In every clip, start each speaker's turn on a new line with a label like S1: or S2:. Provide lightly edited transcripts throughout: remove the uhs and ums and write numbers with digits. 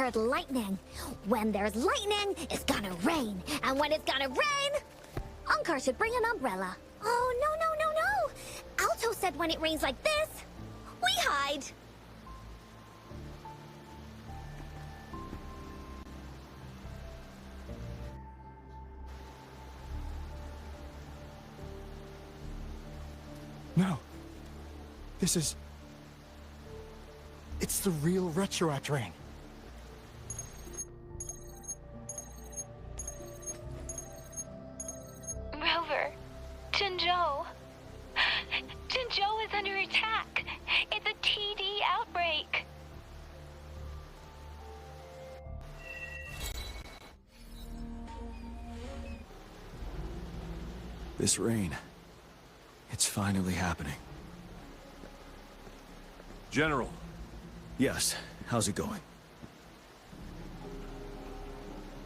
S1: heard lightning. When there's lightning, it's gonna rain. And when it's gonna rain, Ankar should bring an umbrella. Oh, no. Alto said when it rains like this, we hide.
S2: No. This is... It's the real Retroact Rain.
S3: Rover, Jinzhou. Jinzhou is under attack. It's a TD outbreak.
S2: This rain... It's finally happening.
S4: General.
S2: Yes. How's it going?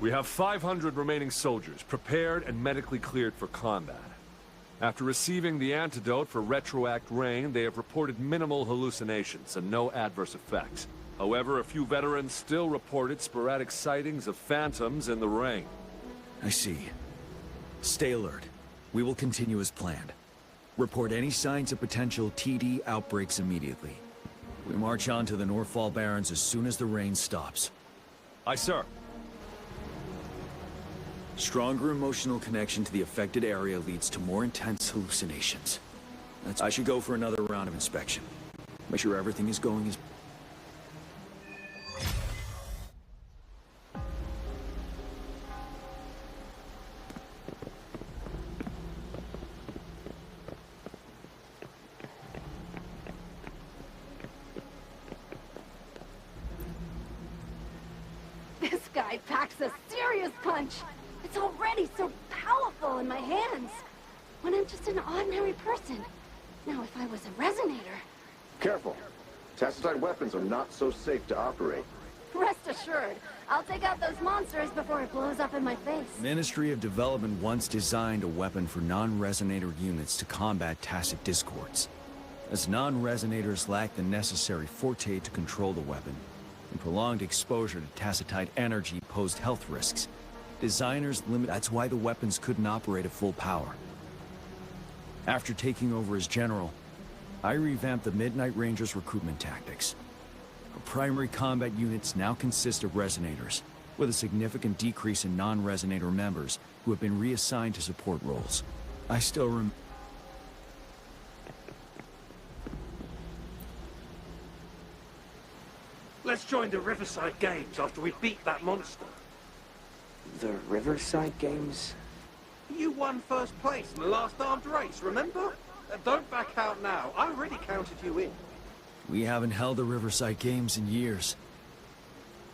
S4: We have 500 remaining soldiers, prepared and medically cleared for combat. After receiving the antidote for Retroact Rain, they have reported minimal hallucinations and no adverse effects. However, a few veterans still reported sporadic sightings of phantoms in the rain.
S2: I see. Stay alert. We will continue as planned. Report any signs of potential TD outbreaks immediately. We march on to the Northfall Barrens as soon as the rain stops.
S4: Aye, sir.
S2: Stronger emotional connection to the affected area leads to more intense hallucinations. I should go for another round of inspection. Make sure everything is going as...
S5: This guy packs a serious punch. It's already so powerful in my hands. When I'm just an ordinary person. Now if I was a resonator...
S6: Careful. Tacitite weapons are not so safe to operate.
S5: Rest assured, I'll take out those monsters before it blows up in my face.
S2: Ministry of Development once designed a weapon for non-resonator units to combat tacit discords. As non-resonators lack the necessary forte to control the weapon, and prolonged exposure to tacitite energy posed health risks, designers limit... That's why the weapons couldn't operate at full power. After taking over as general, I revamped the Midnight Rangers' recruitment tactics. Our primary combat units now consist of resonators, with a significant decrease in non-resonator members who have been reassigned to support roles. I still
S7: Let's join the Riverside Games after we beat that monster.
S8: The Riverside Games?
S7: You won first place in the last armed race, remember? Don't back out now. I already counted you in.
S2: We haven't held the Riverside Games in years.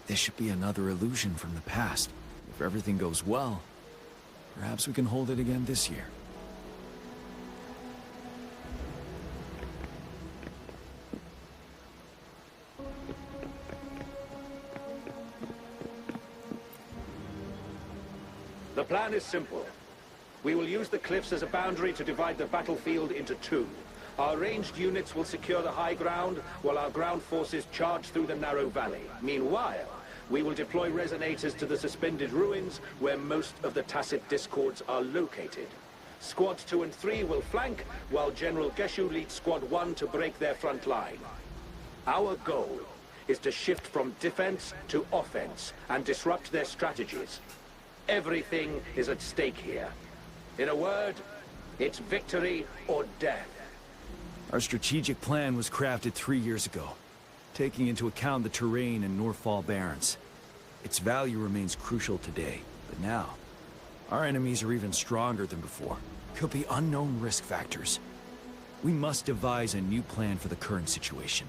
S2: This should be another illusion from the past. If everything goes well, perhaps we can hold it again this year.
S9: The plan is simple. We will use the cliffs as a boundary to divide the battlefield into two. Our ranged units will secure the high ground, while our ground forces charge through the narrow valley. Meanwhile, we will deploy resonators to the suspended ruins, where most of the tacit discords are located. Squads 2 and 3 will flank, while General Geshu leads Squad 1 to break their front line. Our goal is to shift from defense to offense, and disrupt their strategies. Everything is at stake here. In a word, it's victory or death.
S2: Our strategic plan was crafted 3 years ago, taking into account the terrain in Northfall Barrens. Its value remains crucial today, but now, our enemies are even stronger than before. Could be unknown risk factors. We must devise a new plan for the current situation.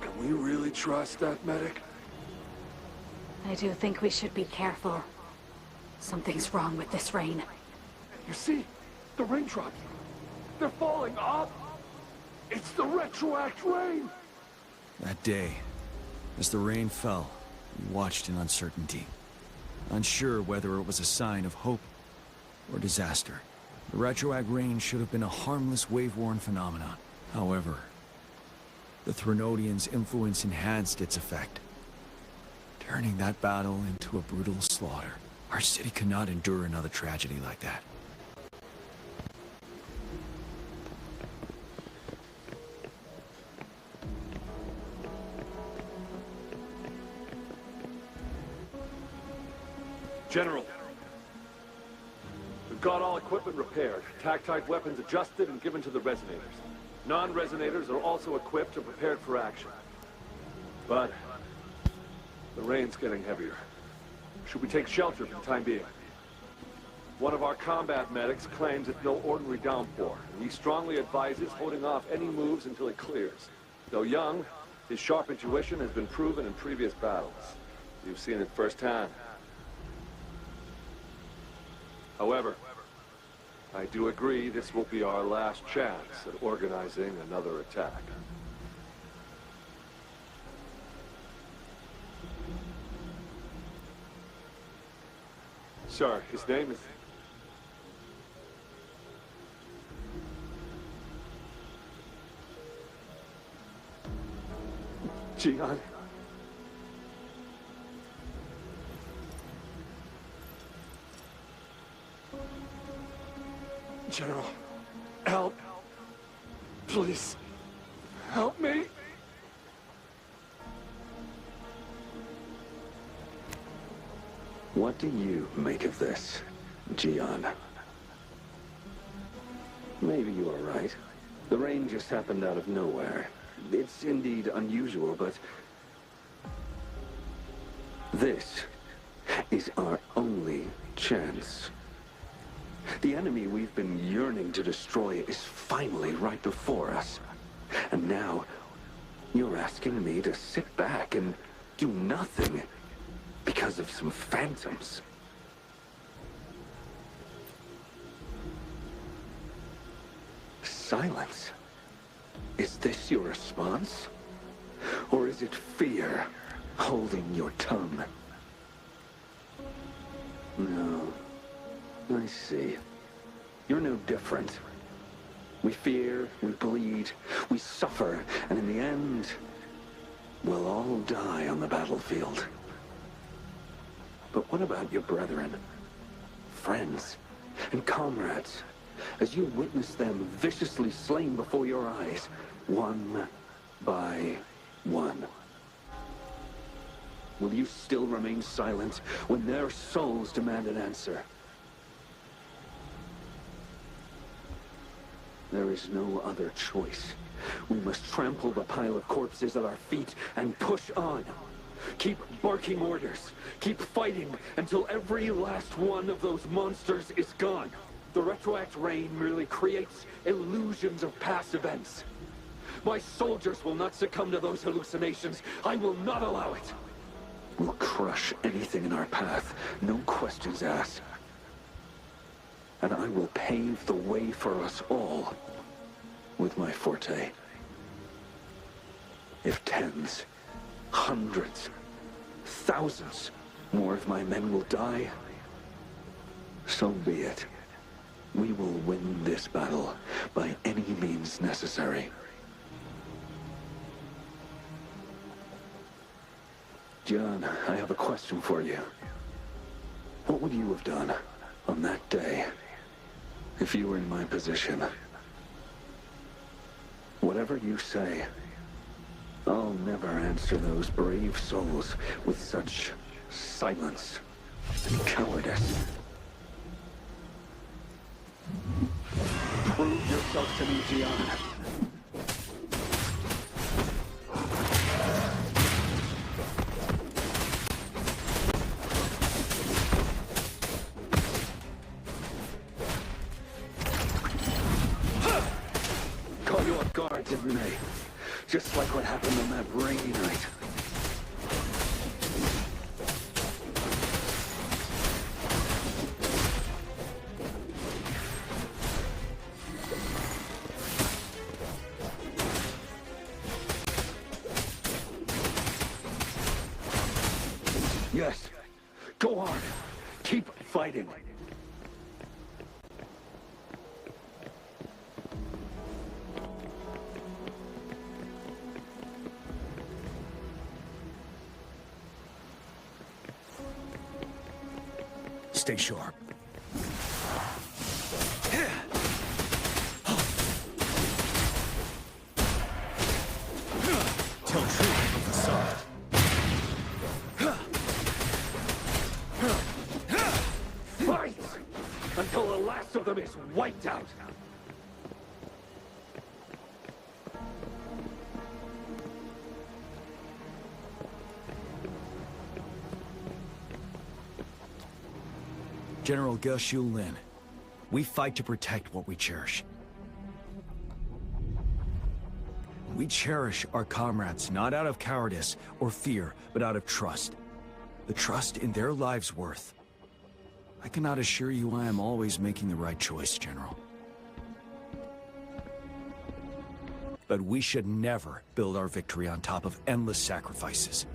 S7: Can we really trust that medic?
S5: I do think we should be careful. Something's wrong with this rain.
S7: You see, the raindrops. They're falling up. It's the Retroact Rain.
S2: That day, as the rain fell, we watched in uncertainty, unsure whether it was a sign of hope or disaster. The retroact rain should have been a harmless wave-worn phenomenon. However, the Threnodians' influence enhanced its effect, turning that battle into a brutal slaughter. Our city could not endure another tragedy like that.
S4: General, we've got all equipment repaired, attack-type weapons adjusted and given to the resonators. Non-resonators are also equipped and prepared for action. But the rain's getting heavier. Should we take shelter for the time being? One of our combat medics claims it's no ordinary downpour, and he strongly advises holding off any moves until it clears. Though young, his sharp intuition has been proven in previous battles. You've seen it firsthand. However, I do agree this will be our last chance at organizing another attack. Sir, his name is... Jian.
S7: General, help. Please, help me.
S10: What do you make of this, Jian? Maybe you are right. The rain just happened out of nowhere. It's indeed unusual, but... this is our only chance. The enemy we've been yearning to destroy is finally right before us. And now, you're asking me to sit back and do nothing because of some phantoms. Silence. Is this your response? Or is it fear holding your tongue? No. I see. You're no different. We fear, we bleed, we suffer, and in the end, we'll all die on the battlefield. But what about your brethren, friends, and comrades, as you witness them viciously slain before your eyes, one by one? Will you still remain silent when their souls demand an answer? There is no other choice. We must trample the pile of corpses at our feet and push on. Keep barking orders. Keep fighting until every last one of those monsters is gone. The retroact rain merely creates illusions of past events. My soldiers will not succumb to those hallucinations. I will not allow it. We'll crush anything in our path, no questions asked. And I will pave the way for us all with my forte. If tens, hundreds, thousands more of my men will die, so be it. We will win this battle by any means necessary. John, I have a question for you. What would you have done on that day if you were in my position? Whatever you say, I'll never answer those brave souls with such silence and cowardice. Prove yourself to me, Jian. Caught you off guard, didn't they? Just like what happened on that rainy night. Yes, go on. Keep fighting.
S2: Stay sharp. Tell truth from the side.
S10: Fight! Until the last of them is wiped out!
S2: General Ge Lin, we fight to protect what we cherish. We cherish our comrades not out of cowardice or fear, but out of trust. The trust in their lives' worth. I cannot assure you I am always making the right choice, General. But we should never build our victory on top of endless sacrifices.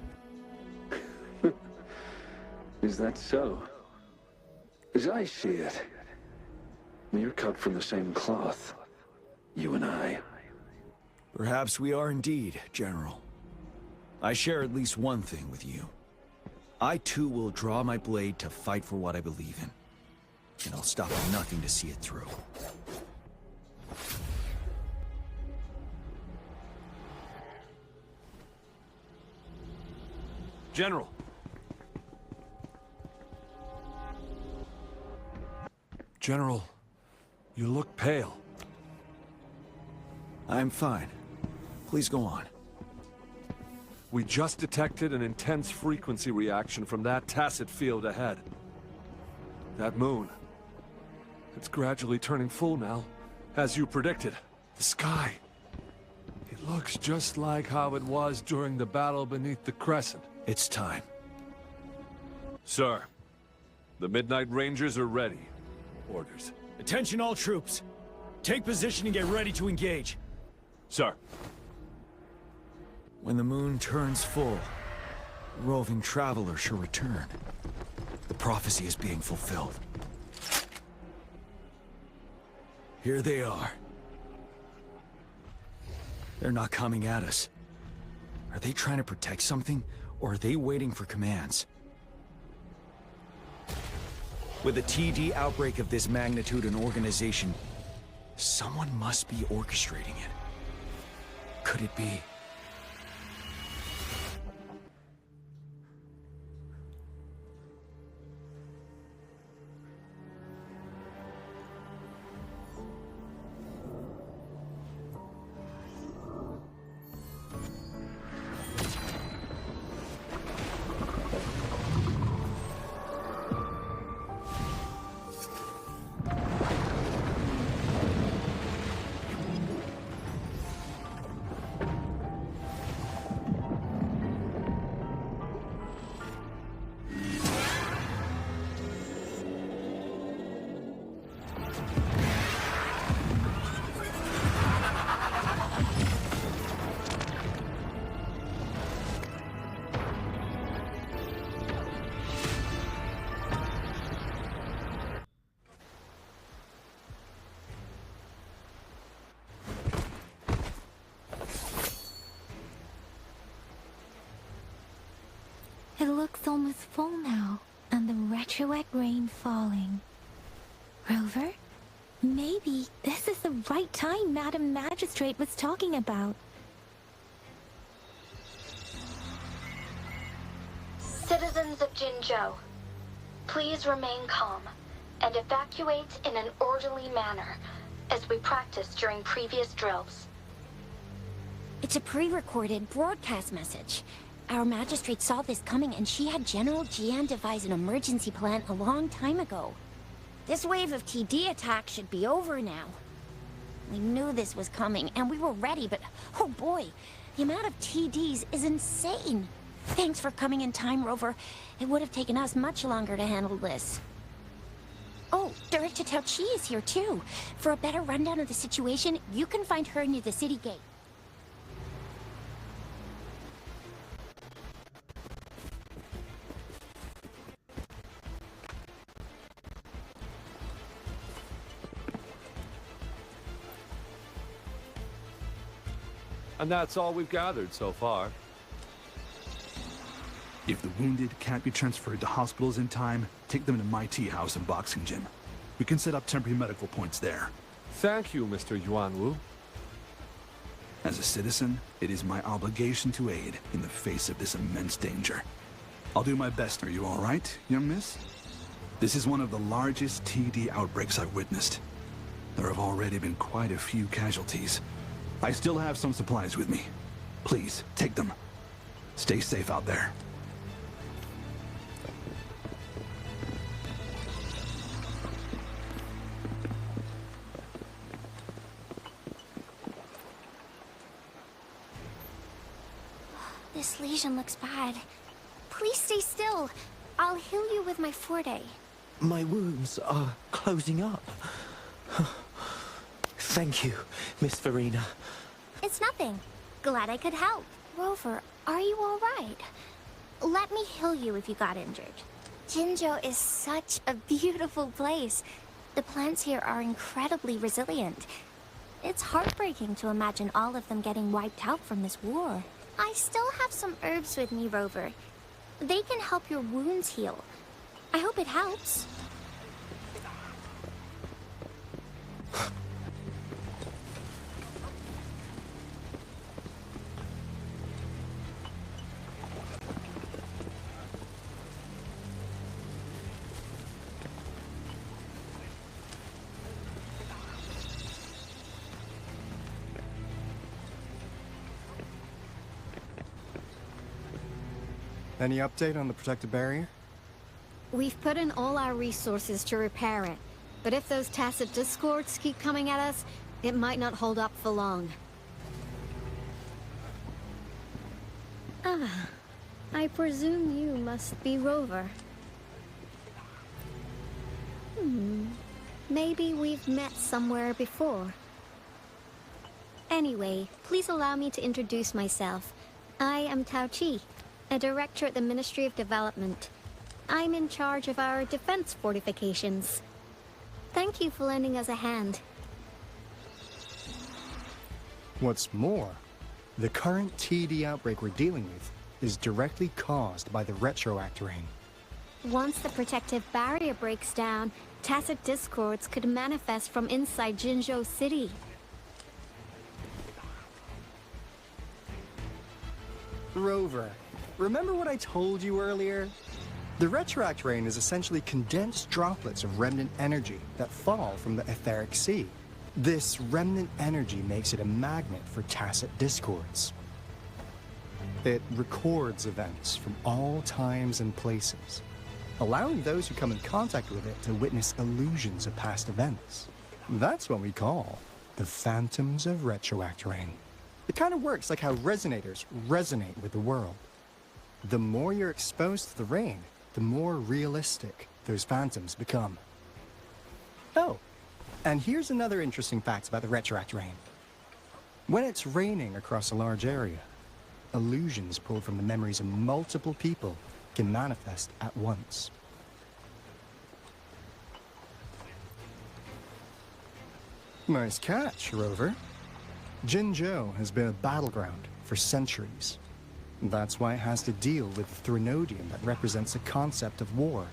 S10: Is that so? As I see it, we're cut from the same cloth, you and I.
S2: Perhaps we are indeed, General. I share at least one thing with you. I too will draw my blade to fight for what I believe in. And I'll stop at nothing to see it through.
S4: General. General, you look pale.
S2: I'm fine. Please go on.
S4: We just detected an intense frequency reaction from that tacit field ahead. That moon. It's gradually turning full now, as you predicted. The sky. It looks just like how it was during the battle beneath the crescent.
S2: It's time.
S4: Sir, the Midnight Rangers are ready. Orders.
S2: Attention all troops. Take position and get ready to engage.
S4: Sir.
S2: When the moon turns full, a roving traveler shall return. The prophecy is being fulfilled. Here they are. They're not coming at us. Are they trying to protect something, or are they waiting for commands? With a TD outbreak of this magnitude and organization, someone must be orchestrating it. Could it be?
S3: It looks almost full now, and the retroact rain falling. Rover? Maybe this is the right time Madam Magistrate was talking about.
S11: Citizens of Jinzhou, please remain calm and evacuate in an orderly manner, as we practiced during previous drills.
S1: It's a pre-recorded broadcast message. Our magistrate saw this coming and she had General Jian devise an emergency plan a long time ago. This wave of TD attacks should be over now. We knew this was coming and we were ready, but oh boy, the amount of TDs is insane. Thanks for coming in time, Rover. It would have taken us much longer to handle this. Oh, Director Tao Chi is here too. For a better rundown of the situation, you can find her near the city gate.
S4: And that's all we've gathered so far.
S12: If the wounded can't be transferred to hospitals in time, take them to my tea house and boxing gym. We can set up temporary medical points there.
S4: Thank you, Mr. Yuanwu.
S12: As a citizen, it is my obligation to aid in the face of this immense danger. I'll do my best. Are you all right, young miss? This is one of the largest TD outbreaks I've witnessed. There have already been quite a few casualties. I still have some supplies with me. Please, take them. Stay safe out there.
S1: This lesion looks bad. Please stay still. I'll heal you with my Forte.
S13: My wounds are closing up. Thank you, Miss Farina.
S1: It's nothing. Glad I could help. Rover, are you all right? Let me heal you if you got injured. Jinzhou is such a beautiful place. The plants here are incredibly resilient. It's heartbreaking to imagine all of them getting wiped out from this war. I still have some herbs with me, Rover. They can help your wounds heal. I hope it helps.
S14: Any update on the protective barrier?
S5: We've put in all our resources to repair it. But if those tacit discords keep coming at us, it might not hold up for long. Ah, I presume you must be Rover. Maybe we've met somewhere before. Anyway, please allow me to introduce myself. I am Tao Chi, a director at the Ministry of Development. I'm in charge of our defense fortifications. Thank you for lending us a hand.
S14: What's more, the current TD outbreak we're dealing with is directly caused by the retroact rain.
S5: Once the protective barrier breaks down, tacit discords could manifest from inside Jinzhou City.
S14: Rover, remember what I told you earlier? The retroact rain is essentially condensed droplets of remnant energy that fall from the etheric sea. This remnant energy makes it a magnet for tacit discords. It records events from all times and places, allowing those who come in contact with it to witness illusions of past events. That's what we call the phantoms of retroact rain. It kind of works like how resonators resonate with the world. The more you're exposed to the rain, the more realistic those phantoms become. Oh, and here's another interesting fact about the retroact rain. When it's raining across a large area, illusions pulled from the memories of multiple people can manifest at once. Nice catch, Rover. Jinzhou has been a battleground for centuries. That's why it has to deal with the Threnodium that represents the concept of war.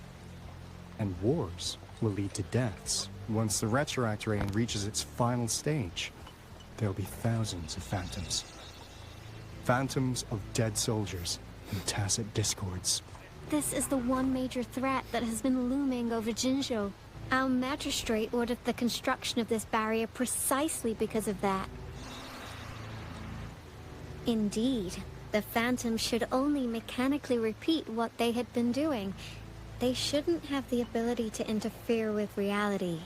S14: And wars will lead to deaths. Once the retroact rain reaches its final stage, there'll be thousands of phantoms. Phantoms of dead soldiers and tacit discords.
S5: This is the one major threat that has been looming over Jinzhou. Our magistrate ordered the construction of this barrier precisely because of that. Indeed, the phantoms should only mechanically repeat what they had been doing. They shouldn't have the ability to interfere with reality.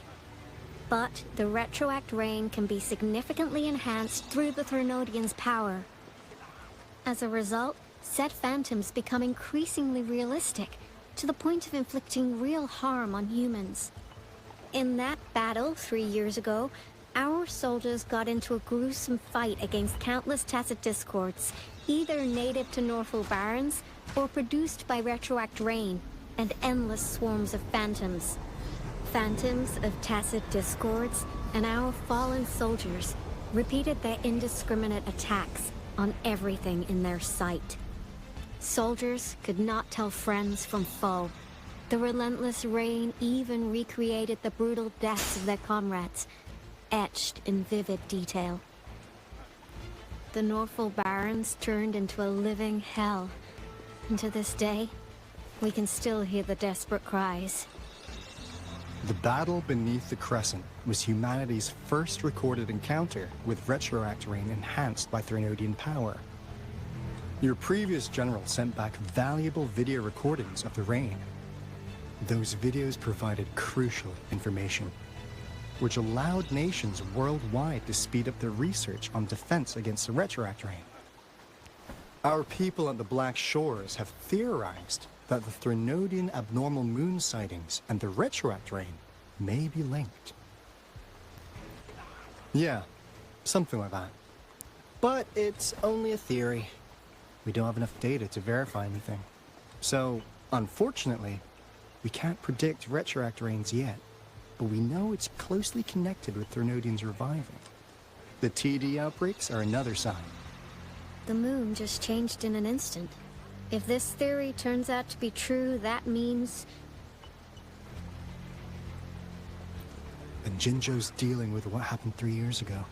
S5: But the retroact rain can be significantly enhanced through the Threnodian's power. As a result, said phantoms become increasingly realistic, to the point of inflicting real harm on humans. In that battle 3 years ago, our soldiers got into a gruesome fight against countless tacit discords, either native to Northel Barrens or produced by retroact rain and endless swarms of phantoms. Phantoms of tacit discords and our fallen soldiers repeated their indiscriminate attacks on everything in their sight. Soldiers could not tell friends from foe. The relentless rain even recreated the brutal deaths of their comrades, etched in vivid detail. The Norfolk Barrens turned into a living hell, and to this day, we can still hear the desperate cries.
S14: The battle beneath the Crescent was humanity's first recorded encounter with retroact rain enhanced by Threnodian power. Your previous general sent back valuable video recordings of the rain. Those videos provided crucial information, which allowed nations worldwide to speed up their research on defense against the retroact rain. Our people at the Black Shores have theorized that the Threnodian abnormal moon sightings and the retroact rain may be linked. Yeah, something like that. But it's only a theory. We don't have enough data to verify anything. So, unfortunately, we can't predict retroact rains yet, but we know it's closely connected with Threnodian's revival. The TD outbreaks are another sign.
S5: The moon just changed in an instant. If this theory turns out to be true, that means...
S14: And Jinzhou's dealing with what happened 3 years ago.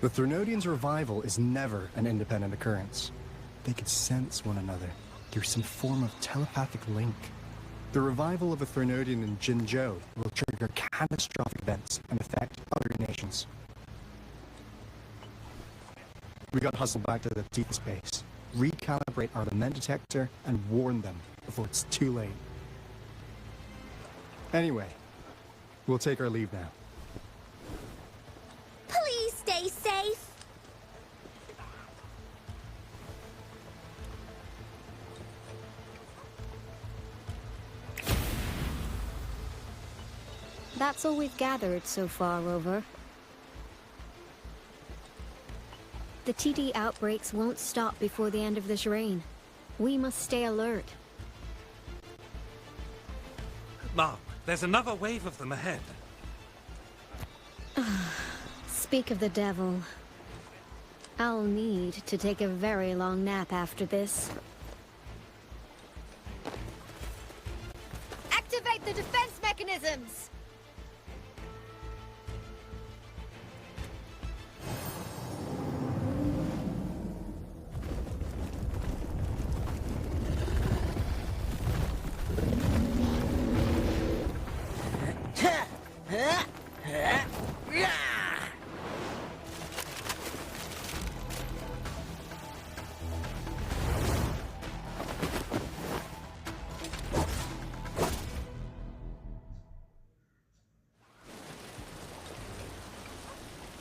S14: The Threnodians' revival is never an independent occurrence. They could sense one another through some form of telepathic link. The revival of a Threnodian in Jinzhou will trigger catastrophic events and affect other nations. We gotta hustle back to the Tifa's base, recalibrate our lament detector, and warn them before it's too late. Anyway, we'll take our leave now.
S1: Please stay safe.
S5: That's all we've gathered so far, Rover. The TD outbreaks won't stop before the end of this rain. We must stay alert.
S15: Mom, there's another wave of them ahead.
S5: Speak of the devil. I'll need to take a very long nap after this.
S1: Activate the defense mechanisms!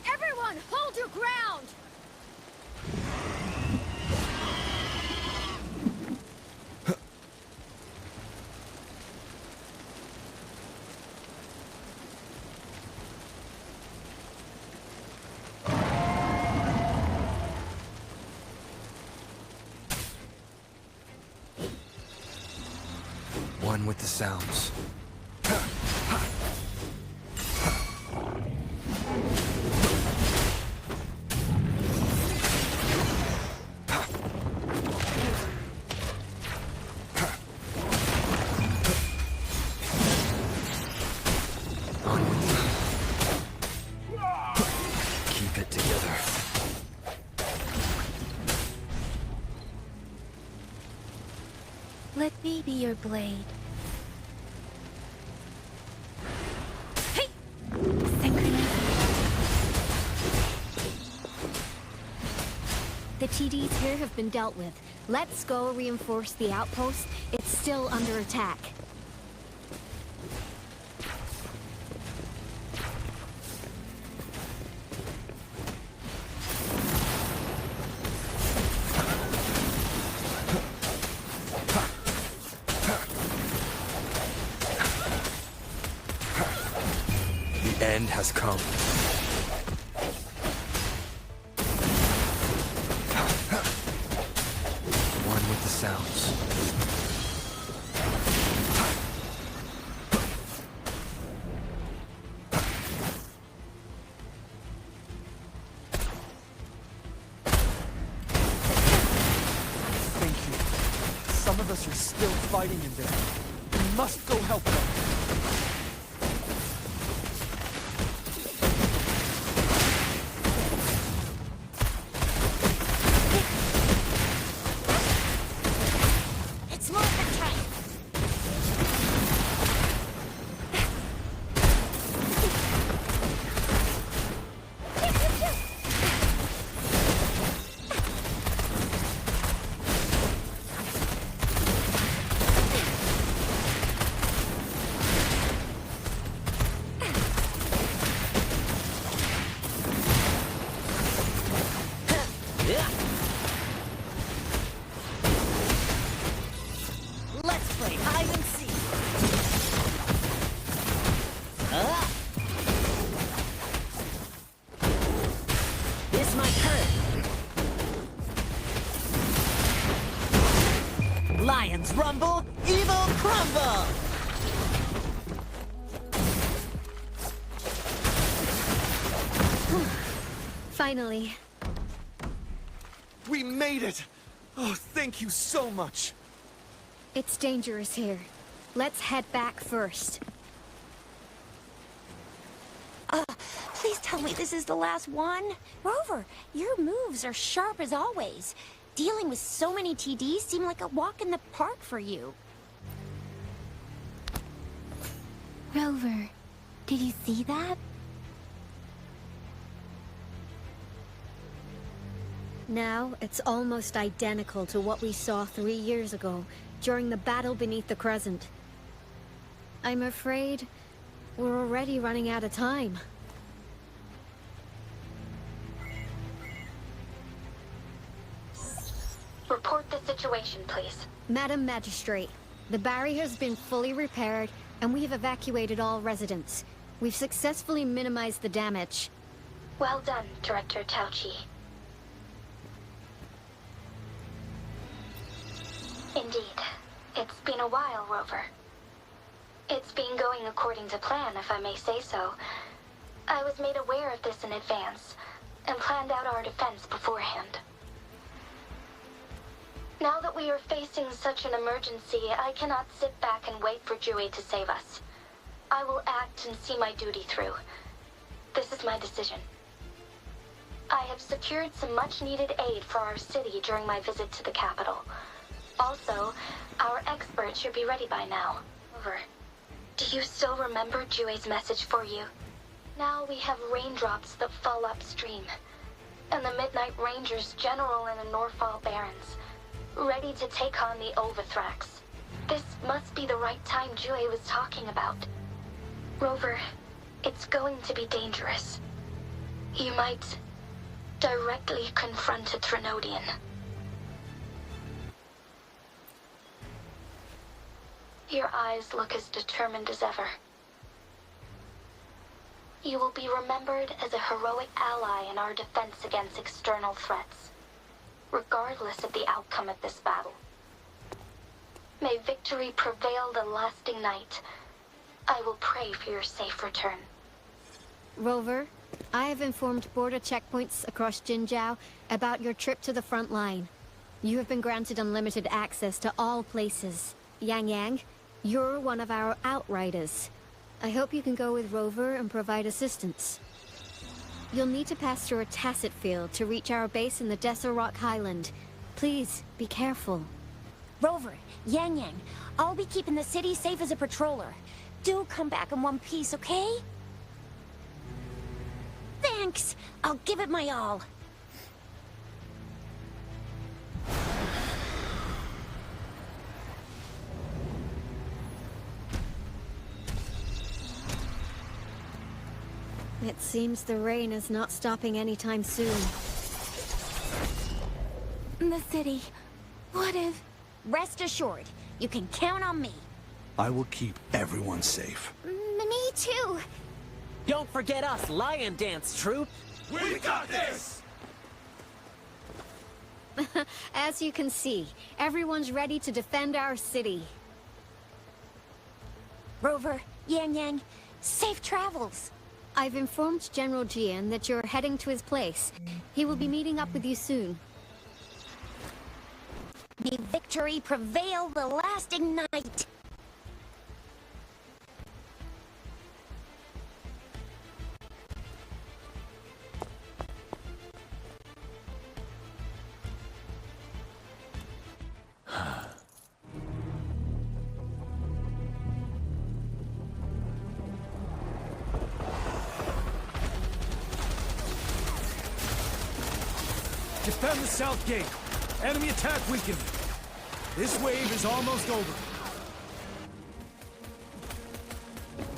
S1: Everyone, hold your ground!
S13: One with the sounds. Keep it together.
S3: Let me be your blade. Hey!
S5: The TDs here have been dealt with. Let's go reinforce the outpost. It's still under attack.
S13: The end has come. One with the sounds.
S16: us are still fighting in there. We must go help them.
S1: It's more for time. Let's play hide and seek. This might hurt. Lions rumble, evil crumble.
S5: Finally.
S16: We made it! Oh, thank you so much.
S5: It's dangerous here. Let's head back first.
S3: Please tell me this is the last one. Rover, your moves are sharp as always. Dealing with so many TDs seem like a walk in the park for you. Rover, did you see that?
S5: Now, it's almost identical to what we saw 3 years ago, during the battle beneath the Crescent. I'm afraid we're already running out of time.
S11: Report the situation, please.
S5: Madam Magistrate, the barrier has been fully repaired, and we have evacuated all residents. We've successfully minimized the damage.
S11: Well done, Director Tauchi. Indeed. It's been a while, Rover. It's been going according to plan, if I may say so. I was made aware of this in advance, and planned out our defense beforehand. Now that we are facing such an emergency, I cannot sit back and wait for Jue to save us. I will act and see my duty through. This is my decision. I have secured some much-needed aid for our city during my visit to the capital. Also, our expert should be ready by now. Over. Do you still remember Jue's message for you? Now we have raindrops that fall upstream, and the Midnight Rangers general in the Norfall Barrens, ready to take on the Overthrax. This must be the right time Jue was talking about. Rover, it's going to be dangerous. You might directly confront a Trinodian. Your eyes look as determined as ever. You will be remembered as a heroic ally in our defense against external threats, regardless of the outcome of this battle. May victory prevail the lasting night. I will pray for your safe return.
S5: Rover, I have informed border checkpoints across Jinzhou about your trip to the front line. You have been granted unlimited access to all places. Yang, you're one of our outriders. I hope you can go with Rover and provide assistance. You'll need to pass through a tacet field to reach our base in the Desert Rock Highland. Please, be careful.
S3: Rover, Yang, I'll be keeping the city safe as a patroller. Do come back in one piece, okay? Thanks! I'll give it my all.
S5: It seems the rain is not stopping anytime soon.
S3: The city. What if... Rest assured, you can count on me.
S12: I will keep everyone safe.
S3: Me too.
S17: Don't forget us, Lion Dance Troop!
S7: We got this!
S5: As you can see, everyone's ready to defend our city.
S3: Rover, Yang, safe travels.
S5: I've informed General Jian that you're heading to his place. He will be meeting up with you soon.
S1: May victory prevail the last ignite.
S2: Defend the south gate. Enemy attack weakened. This wave is almost over.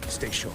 S2: Stay sharp.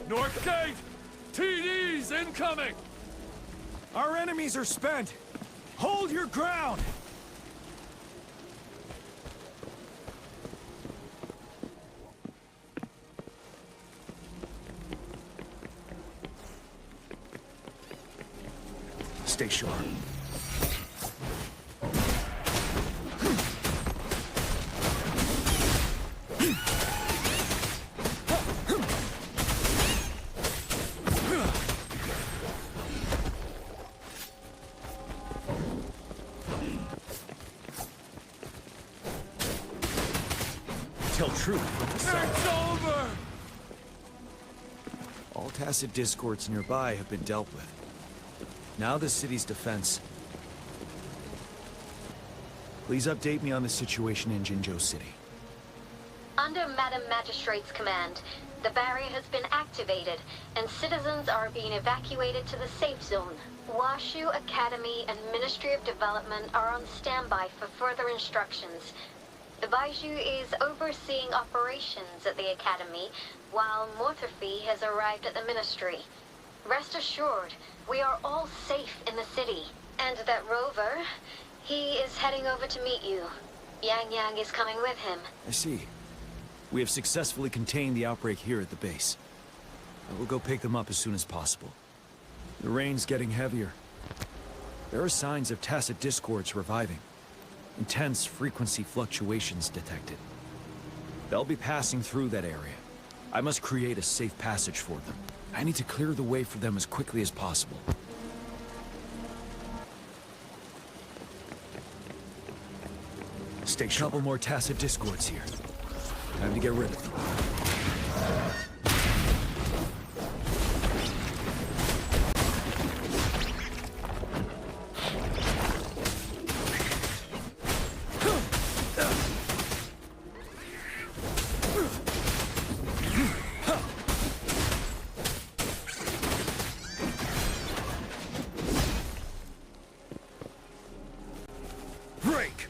S4: North Gate! TDs incoming!
S2: Our enemies are spent. Hold your ground! Stay sharp. Tell truth.
S4: It's over!
S2: All tacit discords nearby have been dealt with. Now the city's defense. Please update me on the situation in Jinzhou City.
S11: Under Madam Magistrate's command, the barrier has been activated, and citizens are being evacuated to the safe zone. Washu Academy and Ministry of Development are on standby for further instructions. The Baiju is overseeing operations at the Academy, while Mortherfee has arrived at the Ministry. Rest assured, we are all safe in the city. And that Rover, he is heading over to meet you. Yang Yang is coming with him.
S2: I see. We have successfully contained the outbreak here at the base. I will go pick them up as soon as possible. The rain's getting heavier. There are signs of tacit discords reviving. Intense frequency fluctuations detected. They'll be passing through that area. I must create a safe passage for them. I need to clear the way for them as quickly as possible. Stay sharp. Couple more tacit discords here. Time to get rid of them. Break!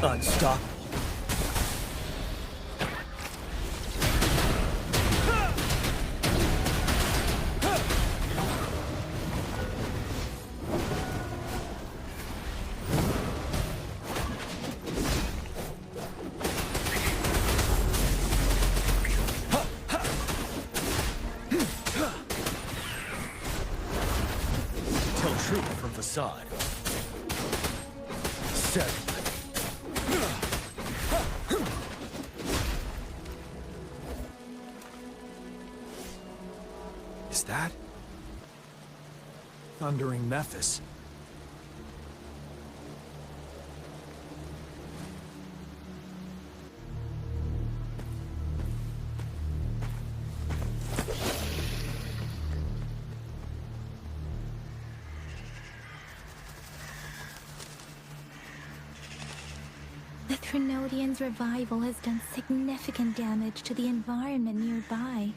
S2: Unstoppable. Tell truth from facade. 7. that? Thundering Memphis.
S3: The Trinodian's revival has done significant damage to the environment nearby.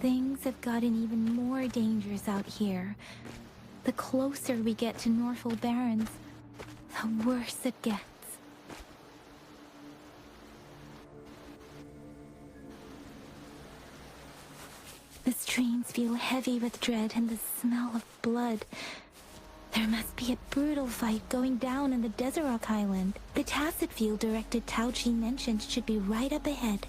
S3: Things have gotten even more dangerous out here. The closer we get to Norfolk Barrens, the worse it gets. The streams feel heavy with dread and the smell of blood. There must be a brutal fight going down in the Desert Rock Island. The Tacit Field Director Tao Chi mentioned should be right up ahead.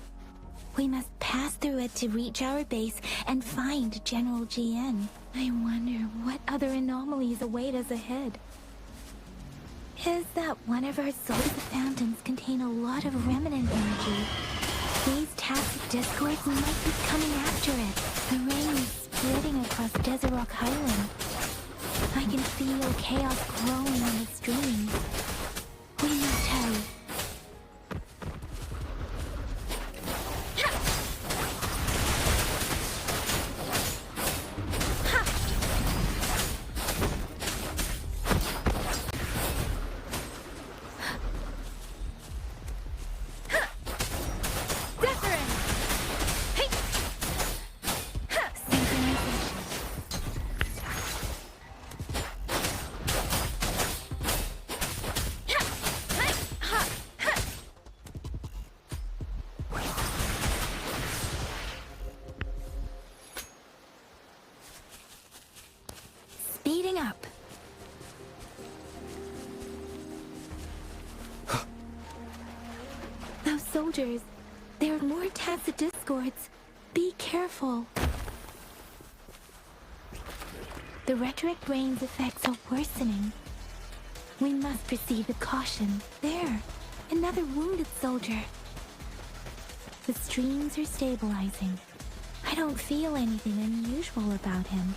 S3: We must pass through it to reach our base and find General GN. I wonder what other anomalies await us ahead. Is that one of our solar phantoms contain a lot of remnant energy? These Tacit discords might be coming after it. The rain is spreading across Desert Rock Island. I can feel chaos growing in the streams. We must hurry. Speeding up. Those soldiers, there are more Tacit discords. Be careful. The retroact rain's effects are worsening. We must proceed with caution. There, another wounded soldier. The streams are stabilizing. I don't feel anything unusual about him.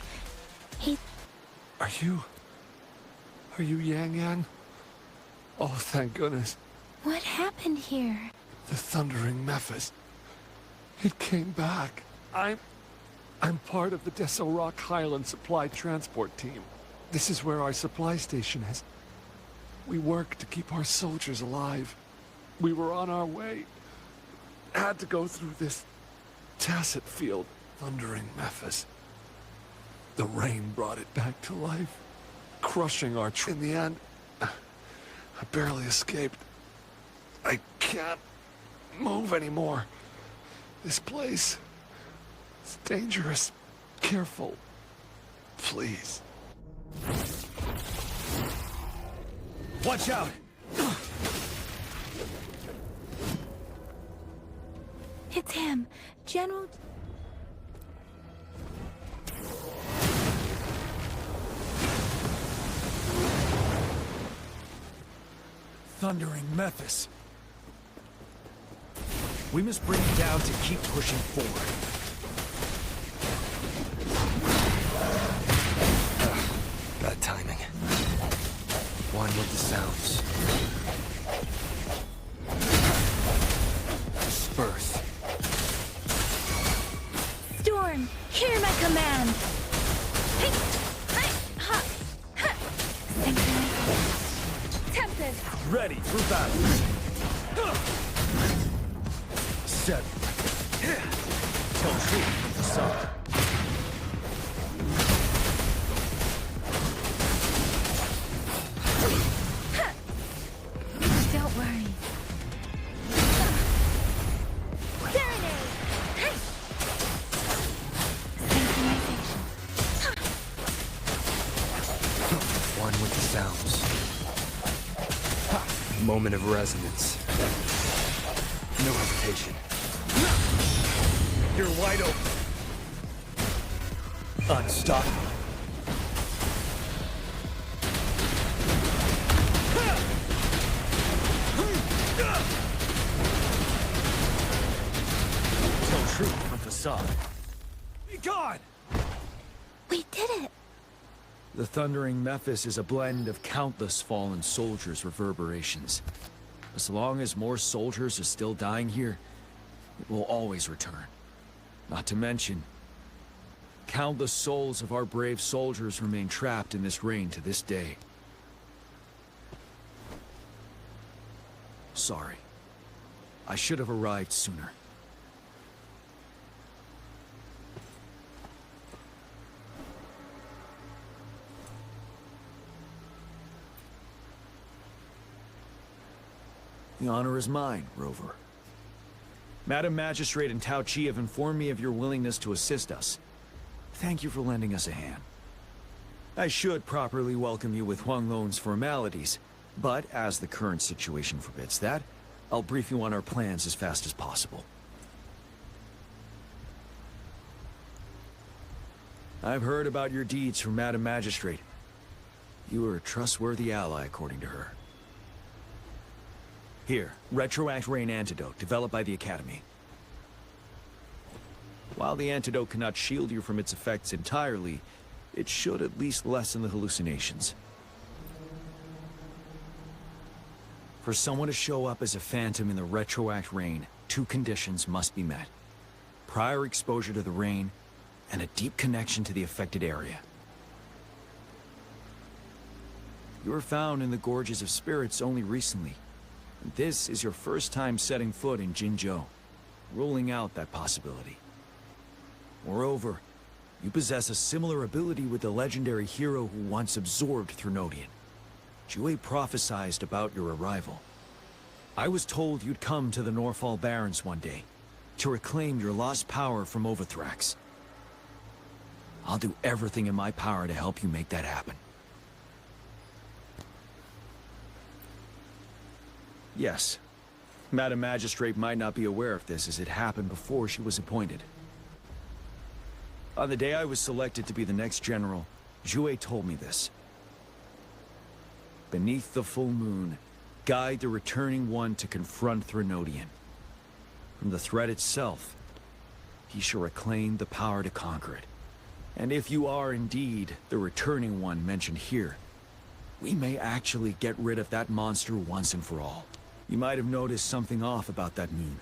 S4: Are you Yang Yang? Oh, thank goodness.
S3: What happened here?
S4: The Thundering Memphis. It came back. I'm part of the Desert Rock Highland Supply Transport Team. This is where our supply station is. We work to keep our soldiers alive. We were on our way. Had to go through this Tacit Field, Thundering Memphis. The rain brought it back to life, crushing our in the end, I barely escaped. I can't move anymore. This place is dangerous. Careful, please.
S2: Watch out!
S3: It's him, General...
S2: Thundering Memphis. We must bring it down to keep pushing forward.
S13: Bad timing. One with the sounds. Disperse.
S3: Storm, hear my command! Tempest!
S2: Ready for battle. 7. Tell truth from the sun.
S3: Don't worry. Serenade! Synchronization.
S13: One with the sounds. Moment of resonance. No hesitation.
S2: You're wide open. Unstoppable. Tell truth from facade.
S15: God!
S3: We did it!
S2: The thundering Mephis is a blend of countless fallen soldiers' reverberations. As long as more soldiers are still dying here, it will always return. Not to mention, countless souls of our brave soldiers remain trapped in this rain to this day. Sorry. I should have arrived sooner. The honor is mine, Rover. Madam Magistrate and Tao Chi have informed me of your willingness to assist us. Thank you for lending us a hand. I should properly welcome you with Huanglong's formalities, but as the current situation forbids that, I'll brief you on our plans as fast as possible. I've heard about your deeds from Madam Magistrate. You are a trustworthy ally, according to her. Here, Retroact Rain Antidote, developed by the Academy. While the antidote cannot shield you from its effects entirely, it should at least lessen the hallucinations. For someone to show up as a phantom in the Retroact Rain, 2 conditions must be met. Prior exposure to the rain, and a deep connection to the affected area. You were found in the Gorges of Spirits only recently. This is your first time setting foot in Jinzhou, ruling out that possibility. Moreover, you possess a similar ability with the legendary hero who once absorbed Threnodian. Jue prophesized about your arrival. I was told you'd come to the Norfall Barrens one day, to reclaim your lost power from Overthrax. I'll do everything in my power to help you make that happen. Yes. Madam Magistrate might not be aware of this as it happened before she was appointed. On the day I was selected to be the next general, Jue told me this. Beneath the full moon, guide the returning one to confront Threnodian. From the threat itself, he shall reclaim the power to conquer it. And if you are indeed the returning one mentioned here, we may actually get rid of that monster once and for all. You might have noticed something off about that moon.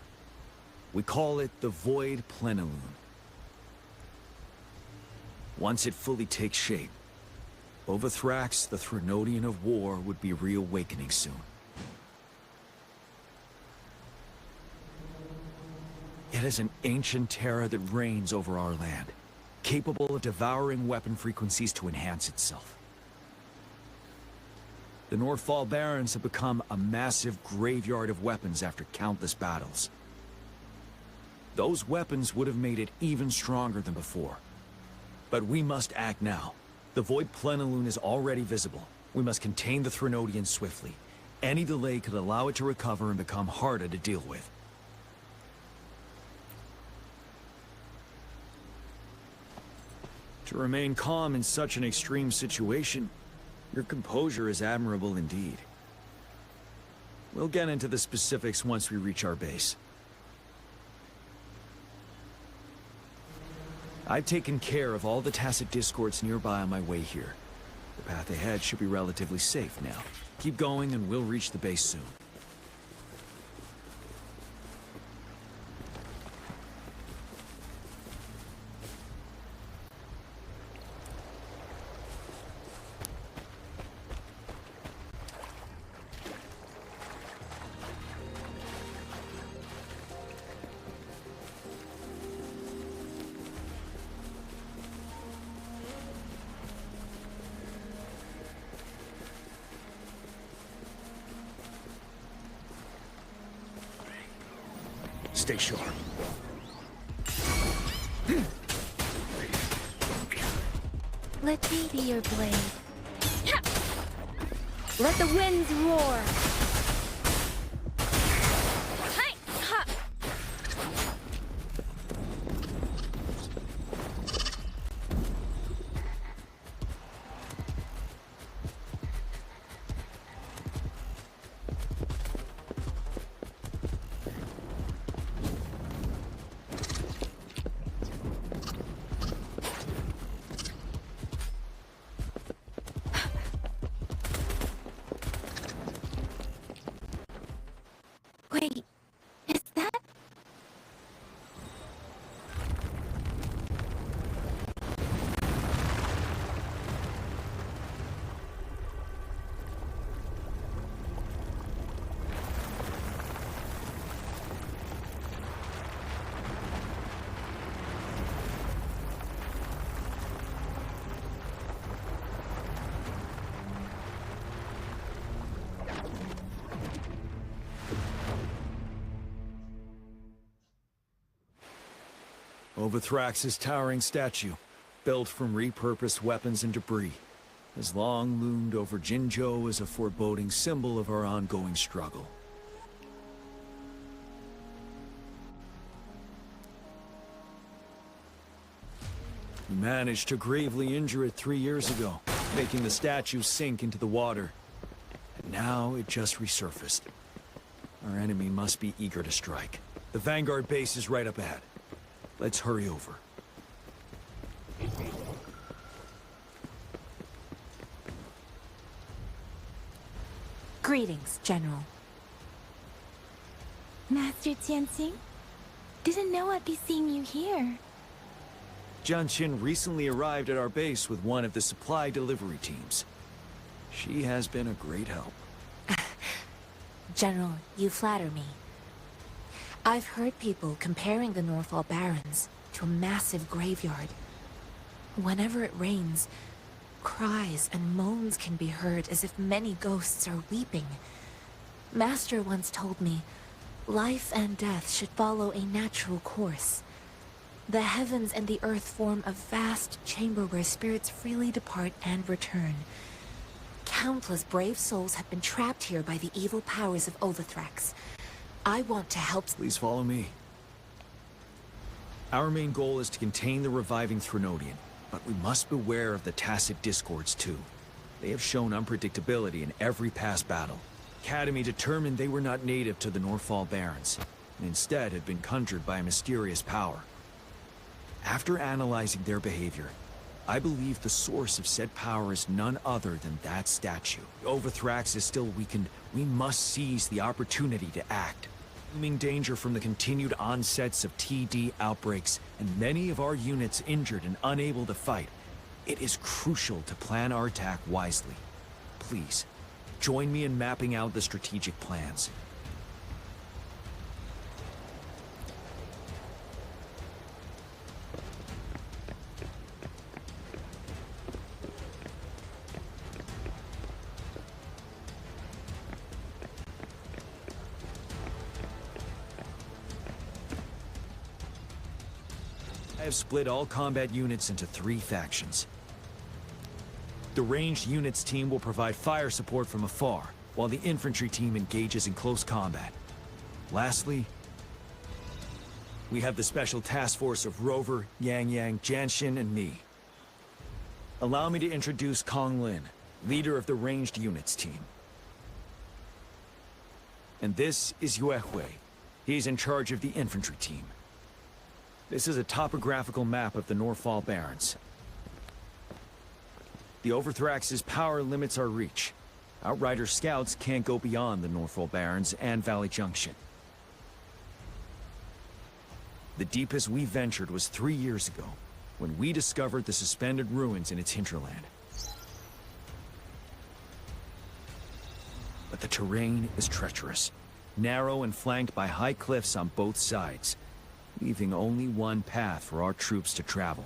S2: We call it the Void Plenilune. Once it fully takes shape, Overthrax, the Threnodian of War, would be reawakening soon. It is an ancient terror that reigns over our land, capable of devouring weapon frequencies to enhance itself. The Norfall Barrens have become a massive graveyard of weapons after countless battles. Those weapons would have made it even stronger than before. But we must act now. The Void Plenilune is already visible. We must contain the Threnodian swiftly. Any delay could allow it to recover and become harder to deal with. To remain calm in such an extreme situation, your composure is admirable indeed. We'll get into the specifics once we reach our base. I've taken care of all the tacit discords nearby on my way here. The path ahead should be relatively safe now. Keep going and we'll reach the base soon. Stay sharp.
S3: Let me be your blade.
S5: Let the winds roar!
S2: Overthrax's towering statue, built from repurposed weapons and debris, has long loomed over Jinzhou as a foreboding symbol of our ongoing struggle. We managed to gravely injure it 3 years ago, making the statue sink into the water. And now it just resurfaced. Our enemy must be eager to strike. The Vanguard base is right up ahead. Let's hurry over.
S18: Greetings, General.
S3: Master Tianxing? Didn't know I'd be seeing you here.
S2: Jianqin recently arrived at our base with one of the supply delivery teams. She has been a great help.
S18: General, you flatter me. I've heard people comparing the Northall Barrens to a massive graveyard. Whenever it rains, cries and moans can be heard as if many ghosts are weeping. Master once told me, life and death should follow a natural course. The heavens and the earth form a vast chamber where spirits freely depart and return. Countless brave souls have been trapped here by the evil powers of Overthrax. I want to help.
S2: Please follow me. Our main goal is to contain the reviving Threnodian, but we must beware of the tacit discords too. They have shown unpredictability in every past battle. Academy determined they were not native to the Northall Barrens, and instead had been conjured by a mysterious power. After analyzing their behavior, I believe the source of said power is none other than that statue. Overthrax is still weakened. We must seize the opportunity to act. Looming danger from the continued onsets of TD outbreaks, and many of our units injured and unable to fight. It is crucial to plan our attack wisely. Please, join me in mapping out the strategic plans. I have split all combat units into 3 factions. The ranged units team will provide fire support from afar, while the infantry team engages in close combat. Lastly, we have the special task force of Rover, Yang Yang, Jianxin, and me. Allow me to introduce Kong Lin, leader of the ranged units team. And this is Yue Hui. He's in charge of the infantry team. This is a topographical map of the Northall Barrens. The Overthrax's power limits our reach. Outrider scouts can't go beyond the Northall Barrens and Valley Junction. The deepest we ventured was 3 years ago, when we discovered the suspended ruins in its hinterland. But the terrain is treacherous, narrow and flanked by high cliffs on both sides, leaving only one path for our troops to travel.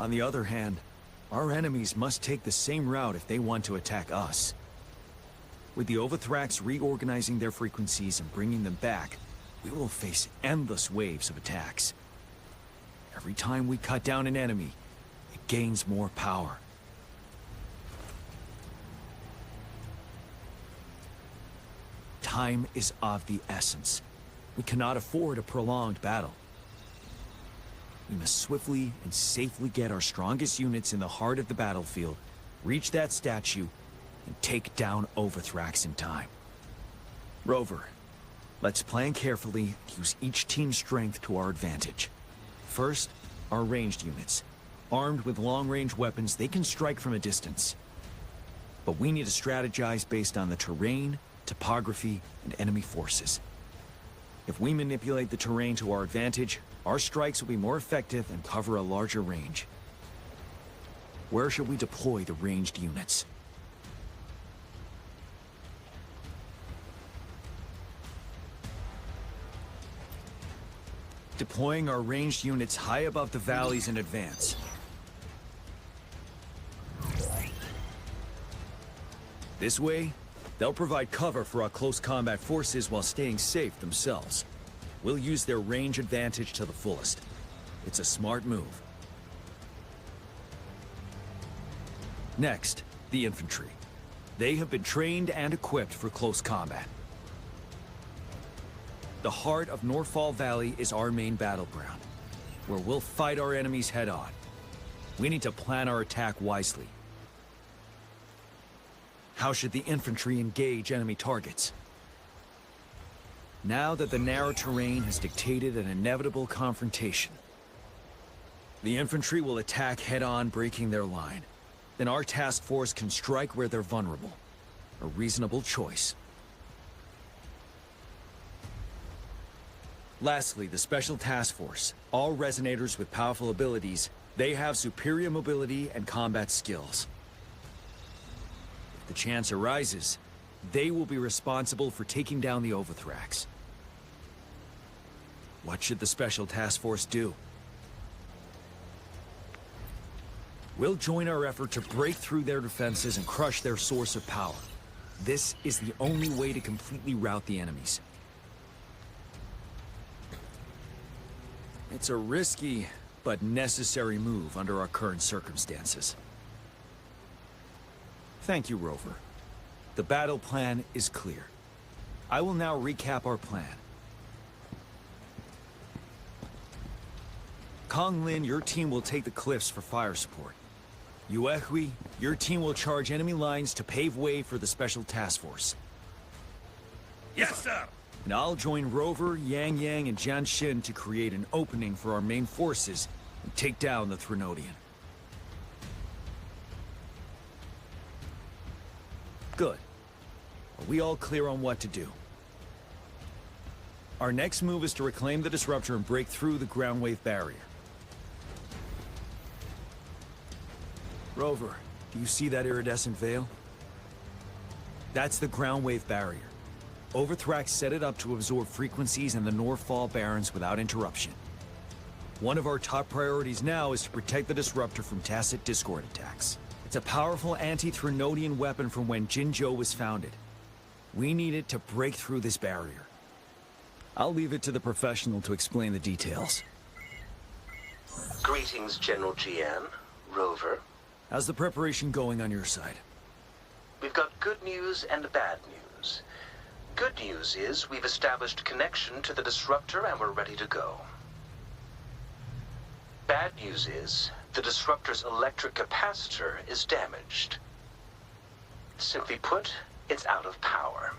S2: On the other hand, our enemies must take the same route if they want to attack us. With the Overthrax reorganizing their frequencies and bringing them back, we will face endless waves of attacks. Every time we cut down an enemy, it gains more power. Time is of the essence. We cannot afford a prolonged battle. We must swiftly and safely get our strongest units in the heart of the battlefield, reach that statue, and take down Overthrax in time. Rover, let's plan carefully and use each team's strength to our advantage. First, our ranged units. Armed with long-range weapons, they can strike from a distance. But we need to strategize based on the terrain, topography, and enemy forces. If we manipulate the terrain to our advantage, our strikes will be more effective and cover a larger range. Where should we deploy the ranged units? Deploying our ranged units high above the valleys in advance. This way, they'll provide cover for our close combat forces while staying safe themselves. We'll use their range advantage to the fullest. It's a smart move. Next, the infantry. They have been trained and equipped for close combat. The heart of Northfall Valley is our main battleground, where we'll fight our enemies head-on. We need to plan our attack wisely. How should the infantry engage enemy targets? Now that the narrow terrain has dictated an inevitable confrontation, the infantry will attack head-on, breaking their line. Then our task force can strike where they're vulnerable. A reasonable choice. Lastly, the Special Task Force. All resonators with powerful abilities, they have superior mobility and combat skills. If the chance arises, they will be responsible for taking down the Overthrax. What should the Special Task Force do? We'll join our effort to break through their defenses and crush their source of power. This is the only way to completely rout the enemies. It's a risky, but necessary move under our current circumstances. Thank you, Rover. The battle plan is clear. I will now recap our plan. Konglin, your team will take the cliffs for fire support. Yuehui, your team will charge enemy lines to pave way for the Special Task Force.
S15: Yes, sir!
S2: And I'll join Rover, Yang Yang, and Jian Xin to create an opening for our main forces and take down the Threnodian. Good. Are we all clear on what to do? Our next move is to reclaim the Disruptor and break through the ground wave barrier. Rover, do you see that iridescent veil? That's the ground wave barrier. Overthrax set it up to absorb frequencies in the Northfall Barrens without interruption. One of our top priorities now is to protect the Disruptor from tacit Discord attacks. It's a powerful anti-Threnodian weapon from when Jinzhou was founded. We need it to break through this barrier. I'll leave it to the professional to explain the details.
S19: Greetings, General Jian. Rover.
S2: How's the preparation going on your side?
S19: We've got good news and bad news. Good news is we've established connection to the Disruptor and we're ready to go. Bad news is the Disruptor's electric capacitor is damaged. Simply put, it's out of power.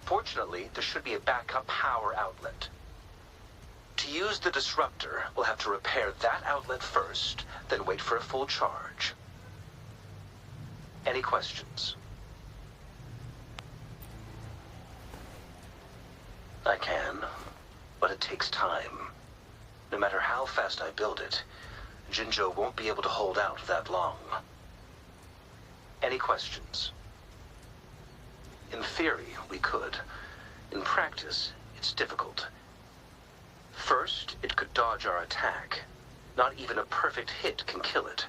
S19: Fortunately, there should be a backup power outlet. To use the Disruptor, we'll have to repair that outlet first, then wait for a full charge. Any questions? I can, but it takes time. No matter how fast I build it, Jinzhou won't be able to hold out that long. Any questions? In theory, we could. In practice, it's difficult. First, it could dodge our attack. Not even a perfect hit can kill it.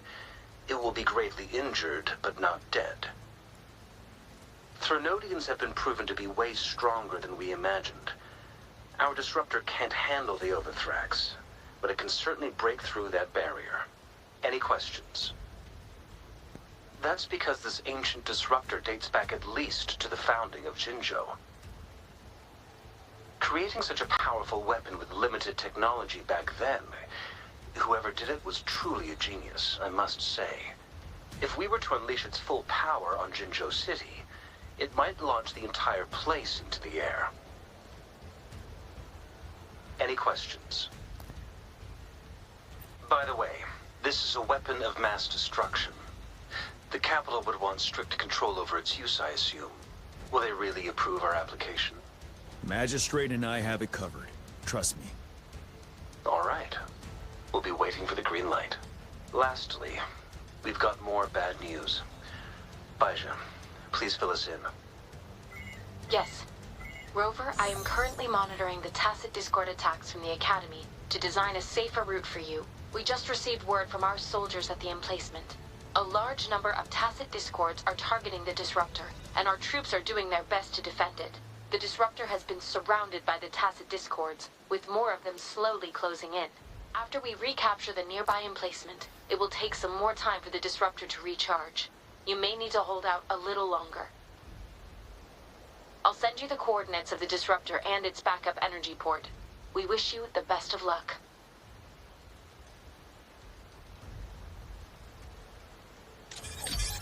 S19: It will be gravely injured, but not dead. Threnodians have been proven to be way stronger than we imagined. Our Disruptor can't handle the Overthrax, but it can certainly break through that barrier. Any questions? That's because this ancient Disruptor dates back at least to the founding of Jinzhou. Creating such a powerful weapon with limited technology back then, whoever did it was truly a genius, I must say. If we were to unleash its full power on Jinzhou City, it might launch the entire place into the air. Any questions? By the way, this is a weapon of mass destruction. The capital would want strict control over its use, I assume. Will they really approve our application?
S2: Magistrate and I have it covered. Trust me.
S19: All right. We'll be waiting for the green light. Lastly, we've got more bad news. Baizha, please fill us in.
S18: Yes. Rover, I am currently monitoring the tacit Discord attacks from the Academy to design a safer route for you. We just received word from our soldiers at the emplacement. A large number of tacit Discords are targeting the Disruptor, and our troops are doing their best to defend it. The disruptor has been surrounded by the tacit discords, with more of them slowly closing in. After we recapture the nearby emplacement, it will take some more time for the disruptor to recharge. You may need to hold out a little longer. I'll send you the coordinates of the disruptor and its backup energy port. We wish you the best of luck.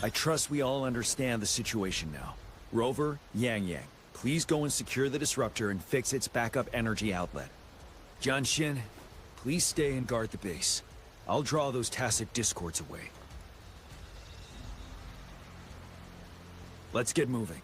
S2: I trust we all understand the situation now. Rover, Yang, please go and secure the disruptor and fix its backup energy outlet. Jianxin, please stay and guard the base. I'll draw those tacit discords away. Let's get moving.